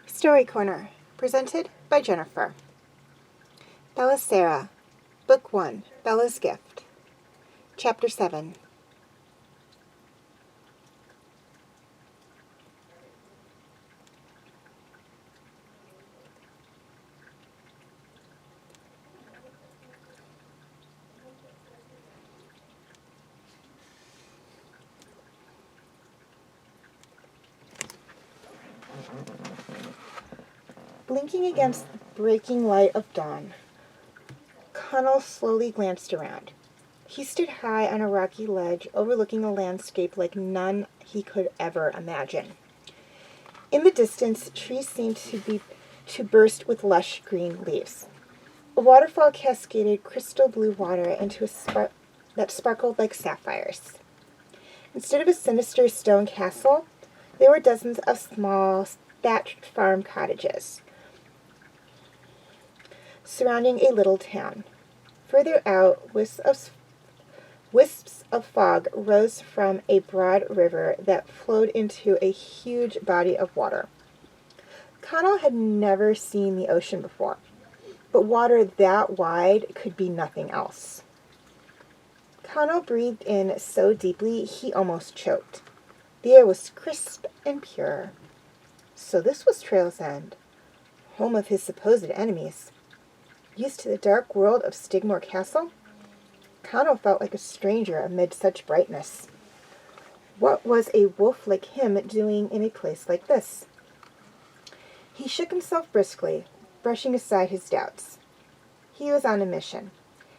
Story Corner, presented by Jennifer. Bella Sarah, Book 1, Bella's Gift, Chapter 7. Blinking against the breaking light of dawn, Connell slowly glanced around. He stood high on a rocky ledge overlooking a landscape like none he could ever imagine. In the distance, trees seemed to burst with lush green leaves. A waterfall cascaded crystal blue water into that sparkled like sapphires. Instead of a sinister stone castle, there were dozens of small, thatched farm cottages surrounding a little town. Further out, wisps of fog rose from a broad river that flowed into a huge body of water. Connell had never seen the ocean before, but water that wide could be nothing else. Connell breathed in so deeply he almost choked. The air was crisp and pure. So this was Trail's End, home of his supposed enemies. Used to the dark world of Stigmore Castle, Connell felt like a stranger amid such brightness. What was a wolf like him doing in a place like this? He shook himself briskly, brushing aside his doubts. He was on a mission.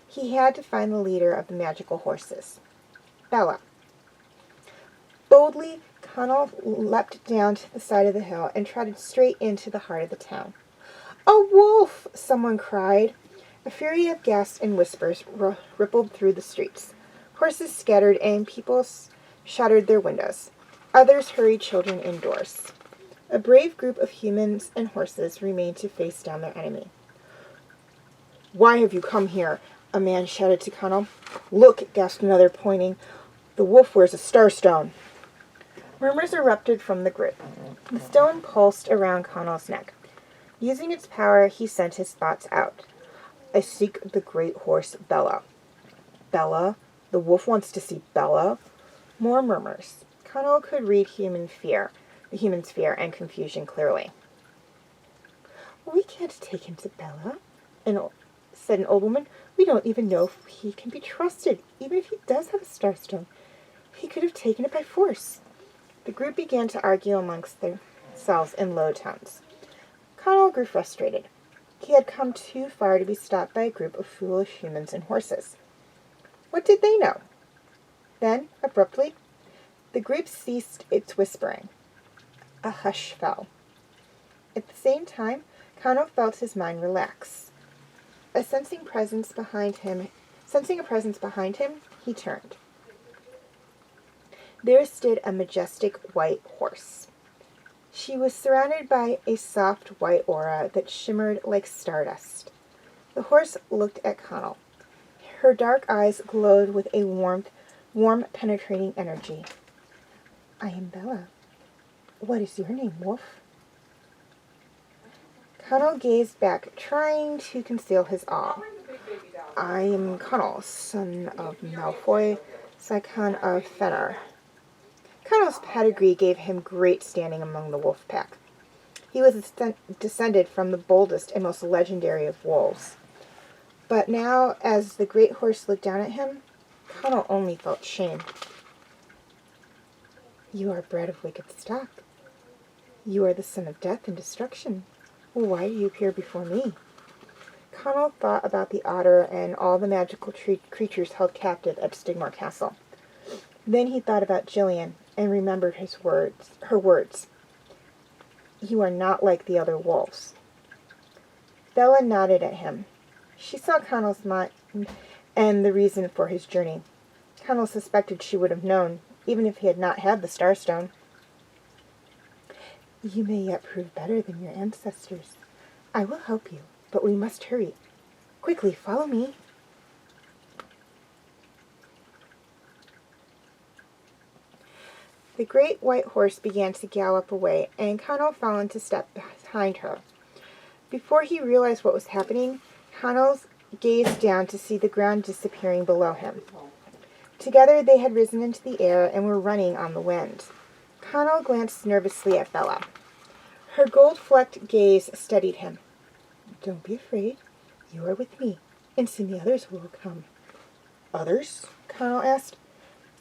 He had to find the leader of the magical horses, Bella. Boldly, Connell leapt down to the side of the hill and trotted straight into the heart of the town. "A wolf!" someone cried. A fury of gasps and whispers rippled through the streets. Horses scattered and people shattered their windows. Others hurried children indoors. A brave group of humans and horses remained to face down their enemy. "Why have you come here?" a man shouted to Connell. "Look," gasped another, pointing. "The wolf wears a starstone." Murmurs erupted from the group. The stone pulsed around Connell's neck. Using its power, he sent his thoughts out. "I seek the great horse Bella." "Bella? The wolf wants to see Bella?" More murmurs. Connell could read the human's fear and confusion clearly. "We can't take him to Bella," said an old woman. "We don't even know if he can be trusted. Even if he does have a starstone, he could have taken it by force." The group began to argue amongst themselves in low tones. Connell grew frustrated. He had come too far to be stopped by a group of foolish humans and horses. What did they know? Then, abruptly, the group ceased its whispering. A hush fell. At the same time, Connell felt his mind relax. Sensing a presence behind him, he turned. There stood a majestic white horse. She was surrounded by a soft white aura that shimmered like stardust. The horse looked at Connell. Her dark eyes glowed with a warm, penetrating energy. I am Bella. What is your name, Wolf? Connell gazed back, trying to conceal his awe. I am Connell, son of Malfoy, Scion of Fenrir. Connell's pedigree gave him great standing among the wolf pack. He was descended from the boldest and most legendary of wolves. But now, as the great horse looked down at him, Connell only felt shame. You are bred of wicked stock. You are the son of death and destruction. Why do you appear before me? Connell thought about the otter and all the magical creatures held captive at Stigmore Castle. Then he thought about Jillian and remembered her words. You are not like the other wolves. Bella nodded at him. She saw Connell's mind and the reason for his journey. Connell suspected she would have known, even if he had not had the Starstone. You may yet prove better than your ancestors. I will help you, but we must hurry. Quickly, follow me. The great white horse began to gallop away, and Connell fell into step behind her. Before he realized what was happening, Connell gazed down to see the ground disappearing below him. Together they had risen into the air and were running on the wind. Connell glanced nervously at Bella. Her gold-flecked gaze steadied him. Don't be afraid. You are with me, and soon the others will come. Others? Connell asked.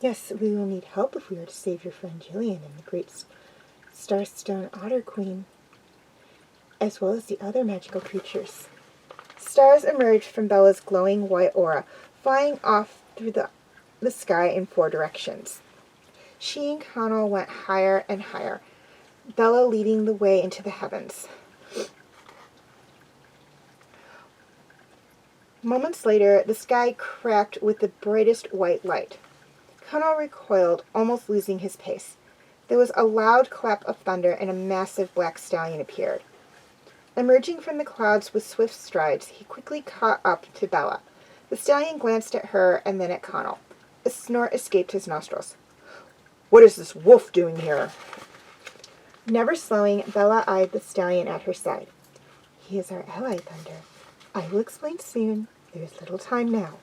Yes, we will need help if we are to save your friend Jillian and the great Starstone Otter Queen, as well as the other magical creatures. Stars emerged from Bella's glowing white aura, flying off through the sky in 4 directions. She and Connell went higher and higher, Bella leading the way into the heavens. Moments later, the sky cracked with the brightest white light. Connell recoiled, almost losing his pace. There was a loud clap of thunder, and a massive black stallion appeared. Emerging from the clouds with swift strides, he quickly caught up to Bella. The stallion glanced at her and then at Connell. A snort escaped his nostrils. What is this wolf doing here? Never slowing, Bella eyed the stallion at her side. He is our ally, Thunder. I will explain soon. There is little time now.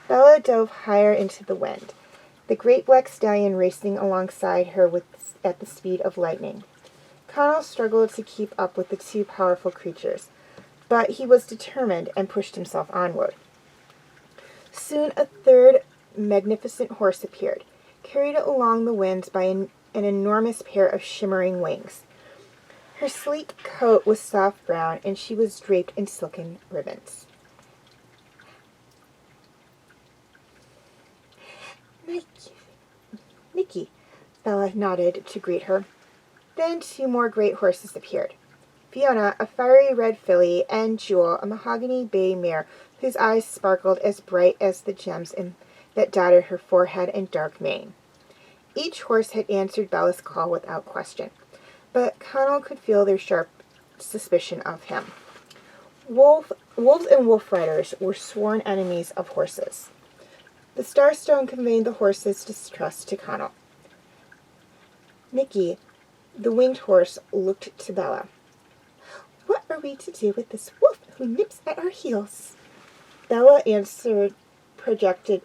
Bella dove higher into the wind, the great black stallion racing alongside her at the speed of lightning. Connell struggled to keep up with the 2 powerful creatures, but he was determined and pushed himself onward. Soon a 3rd magnificent horse appeared, carried along the winds by an enormous pair of shimmering wings. Her sleek coat was soft brown, and she was draped in silken ribbons. Nikki, Bella nodded to greet her. Then 2 more great horses appeared. Fiona, a fiery red filly, and Jewel, a mahogany bay mare whose eyes sparkled as bright as the gems that dotted her forehead and dark mane. Each horse had answered Bella's call without question, but Connell could feel their sharp suspicion of him. Wolves and wolf riders were sworn enemies of horses. The Starstone conveyed the horses' distrust to Connell. Nikki, the winged horse, looked to Bella. What are we to do with this wolf who nips at our heels? Bella's answer projected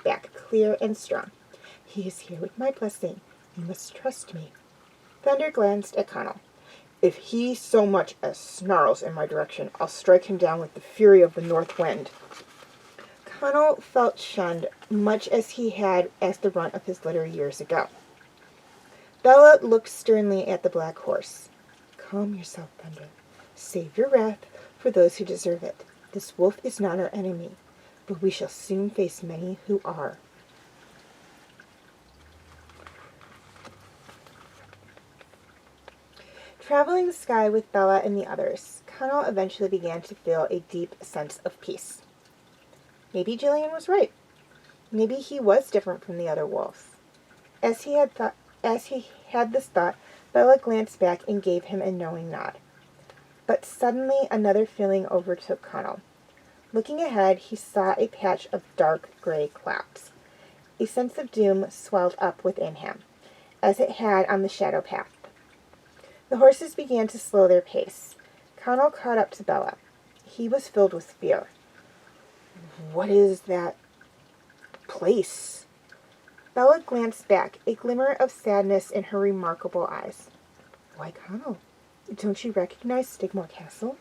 back, clear and strong. He is here with my blessing. You must trust me. Thunder glanced at Connell. If he so much as snarls in my direction, I'll strike him down with the fury of the north wind. Connell felt shunned, much as he had as the runt of his litter years ago. Bella looked sternly at the black horse. Calm yourself, Thunder. Save your wrath for those who deserve it. This wolf is not our enemy, but we shall soon face many who are. Traveling the sky with Bella and the others, Connell eventually began to feel a deep sense of peace. Maybe Jillian was right. Maybe he was different from the other wolves. As he had this thought, Bella glanced back and gave him a knowing nod. But suddenly another feeling overtook Connell. Looking ahead, he saw a patch of dark gray clouds. A sense of doom swelled up within him, as it had on the shadow path. The horses began to slow their pace. Connell caught up to Bella. He was filled with fear. "What is that place?" Bella glanced back, a glimmer of sadness in her remarkable eyes. "Why, Connell, don't you recognize Stigmore Castle?"